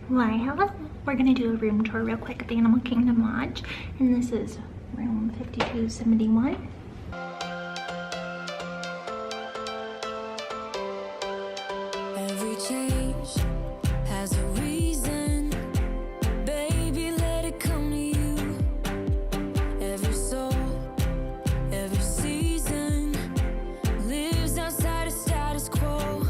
Why, hello. We're gonna do a room tour real quick at the Animal Kingdom Lodge, and this is room 5271. Every change has a reason, baby, let it come to you. Every soul, every season lives outside of status quo.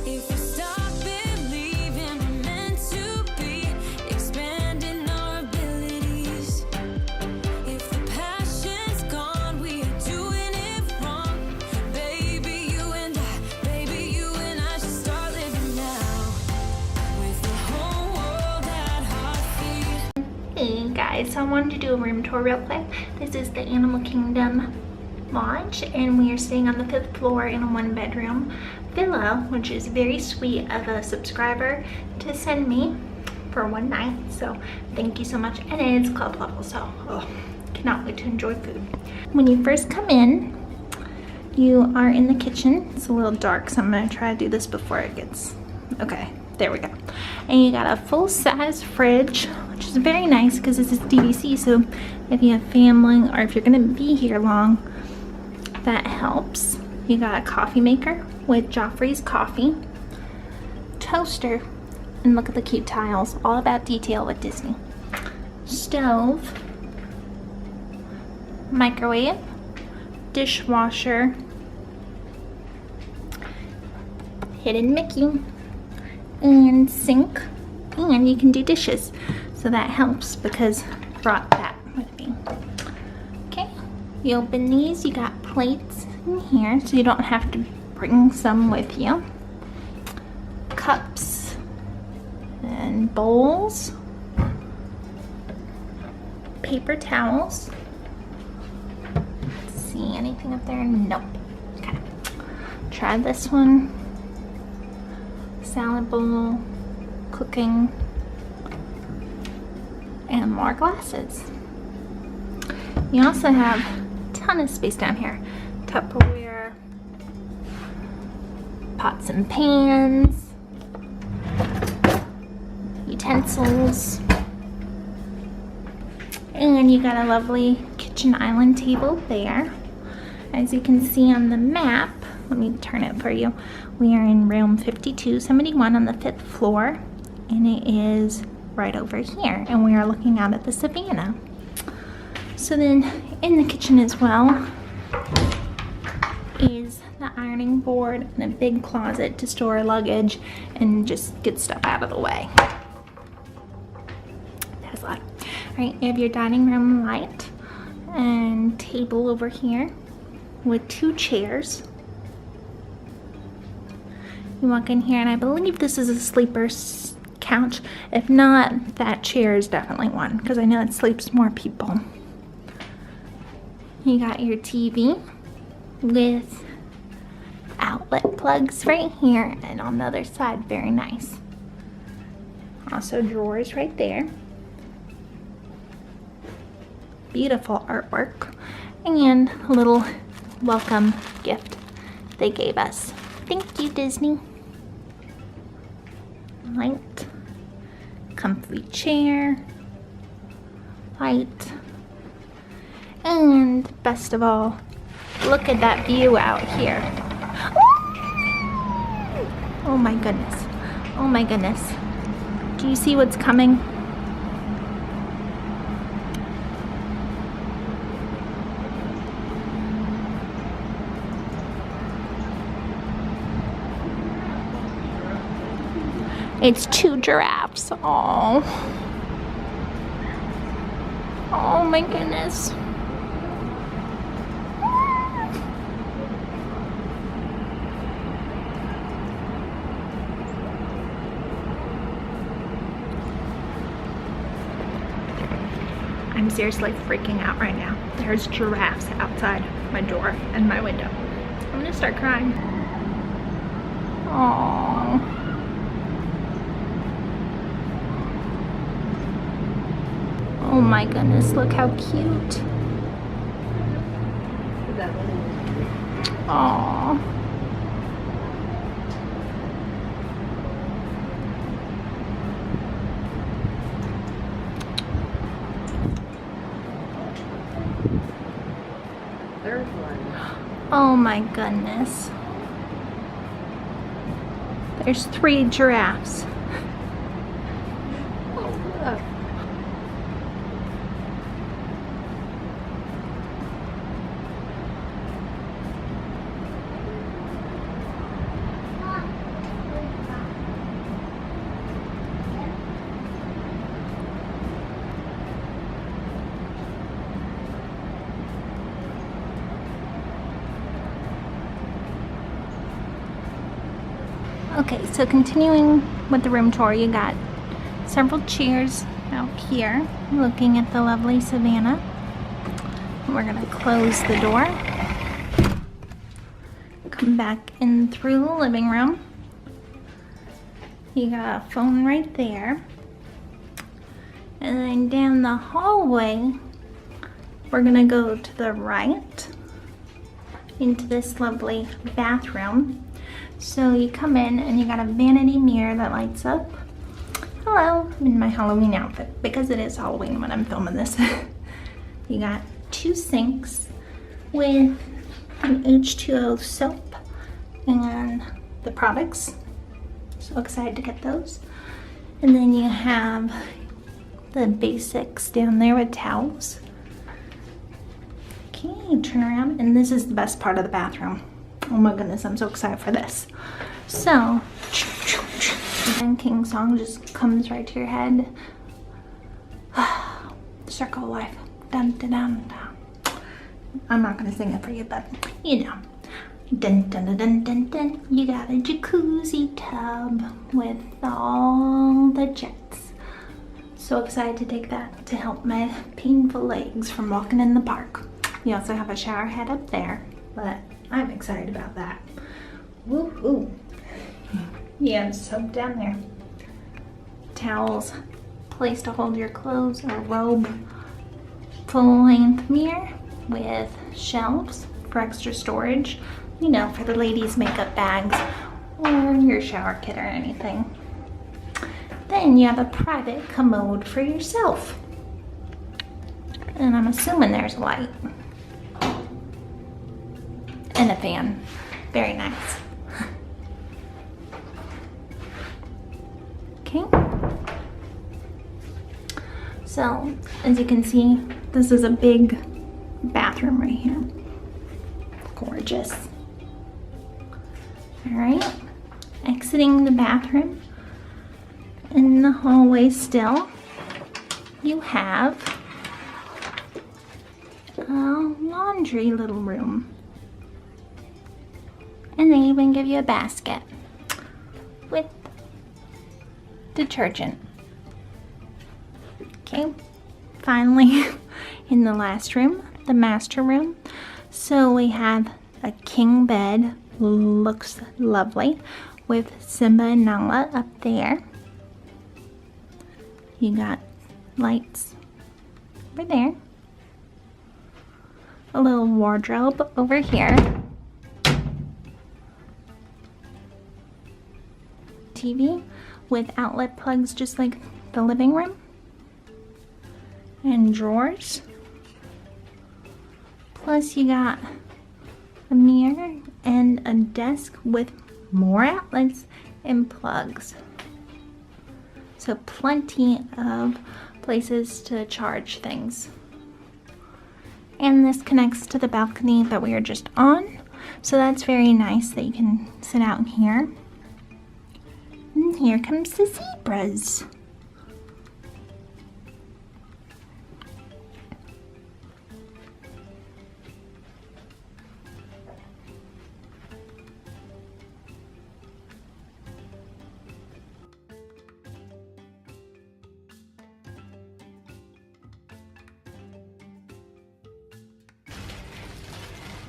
If we stop believing we're meant to be, expanding our abilities. If the passion's gone, we are doing it wrong. Baby, you and I should start living now, with the whole world at our feet. Hey guys, so I wanted to do a room tour real quick. This is the Animal Kingdom Lodge, and we are staying on the 5th floor in a 1-bedroom villa, which is very sweet of a subscriber to send me for one night. So thank you so much, and it is club level, so cannot wait to enjoy food. When you first come in, you are in the kitchen. It's a little dark, so I'm gonna try to do this before it gets, okay, there we go. And you got a full-size fridge, which is very nice because this is DVC, so if you have family or if you're gonna be here long, that helps. You got a coffee maker with Joffrey's coffee, toaster, and look at the cute tiles, all about detail with Disney. Stove, microwave, dishwasher, hidden Mickey, and sink, and you can do dishes, so that helps because I brought that with me. Okay, you open these, you got plates in here, so you don't have to bring some with you. Cups and bowls, paper towels. Let's see, anything up there? Nope. Okay, try this one. Salad bowl, cooking, and more glasses. You also have a ton of space down here. Tupperware, pots and pans, utensils, and you got a lovely kitchen island table there. As you can see on the map, let me turn it for you. We are in room 5271 on the 5th floor, and it is right over here, and we are looking out at the Savanna. So then in the kitchen as well is the ironing board and a big closet to store luggage and just get stuff out of the way. That's a lot. All right, you have your dining room light and table over here with 2 chairs. You walk in here, and I believe this is a sleeper couch. If not, that chair is definitely one, because I know it sleeps more people. You got your TV with outlet plugs right here, and on the other side, very nice. Also drawers right there. Beautiful artwork, and a little welcome gift they gave us. Thank you, Disney. Light, comfy chair, light, and best of all, look at that view out here. Oh my goodness, oh my goodness. Do you see what's coming? It's 2 giraffes. Oh. Oh my goodness. I'm seriously freaking out right now. There's giraffes outside my door and my window. I'm gonna start crying. Aww. Oh my goodness, look how cute. Aww. Oh my goodness. There's 3 giraffes. Oh, look. Okay, so continuing with the room tour, you got several chairs out here looking at the lovely Savanna. We're gonna close the door. Come back in through the living room. You got a phone right there. And then down the hallway, we're gonna go to the right into this lovely bathroom. So you come in and you got a vanity mirror that lights up. Hello, I'm in my Halloween outfit because it is Halloween when I'm filming this. You got 2 sinks with an H2O soap and the products. So excited to get those. And then you have the basics down there with towels. Okay, turn around, and this is the best part of the bathroom. Oh my goodness, I'm so excited for this. So, and King song just comes right to your head. Circle of life. Dun dun dun dun. I'm not gonna sing it for you, but you know. Dun dun dun dun dun dun. You got a jacuzzi tub with all the jets. So excited to take that to help my painful legs from walking in the park. You also have a shower head up there, but I'm excited about that. Woohoo! Yeah, soap down there. Towels, place to hold your clothes or robe. Full-length mirror with shelves for extra storage. You know, for the ladies' makeup bags or your shower kit or anything. Then you have a private commode for yourself. And I'm assuming there's a light. And a fan. Very nice. Okay. So, as you can see, this is a big bathroom right here. Gorgeous. Alright. Exiting the bathroom. In the hallway still, you have a laundry little room. And they even give you a basket with detergent. Okay, finally in the last room, the master room. So we have a king bed, looks lovely, with Simba and Nala up there. You got lights over there. A little wardrobe over here. TV with outlet plugs just like the living room. And drawers. Plus you got a mirror and a desk with more outlets and plugs. So plenty of places to charge things. And this connects to the balcony that we were just on. So that's very nice that you can sit out here. And here comes the zebras.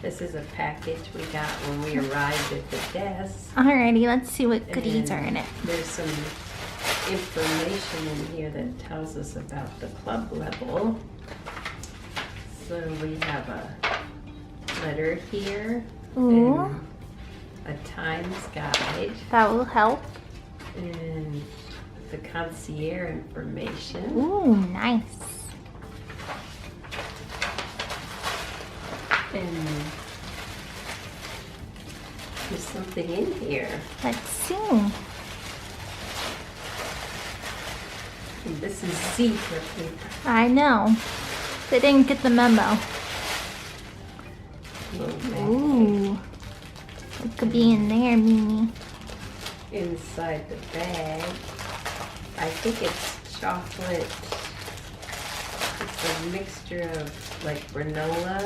This is a package we got when we arrived at the desk. Alrighty, let's see what goodies are in it. There's some information in here that tells us about the club level. So we have a letter here. Ooh. And a times guide. That will help. And the concierge information. Ooh, nice. And something in here. Let's see. And this is zebra paper. I know. They didn't get the memo. Ooh. What could be in there, Mimi? Inside the bag, I think it's chocolate. It's a mixture of like granola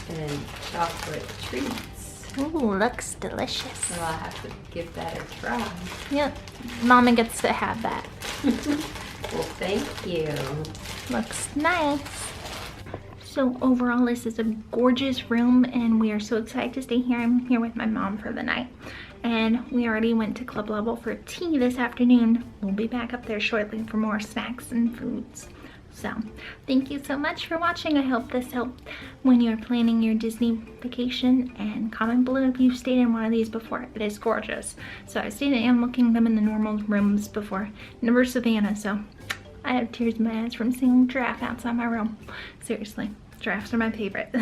and chocolate treats. Ooh, looks delicious. So I'll have to give that a try. Yep, Mama gets to have that. Well, thank you. Looks nice. So overall, this is a gorgeous room and we are so excited to stay here. I'm here with my mom for the night. And we already went to Club Level for tea this afternoon. We'll be back up there shortly for more snacks and foods. So, thank you so much for watching. I hope this helped when you're planning your Disney vacation. And comment below if you've stayed in one of these before. It is gorgeous. So, I stayed in Animal Kingdom in the normal rooms before. Never Savanna, so I have tears in my eyes from seeing giraffe outside my room. Seriously, giraffes are my favorite.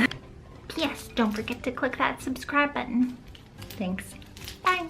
P.S. Don't forget to click that subscribe button. Thanks. Bye.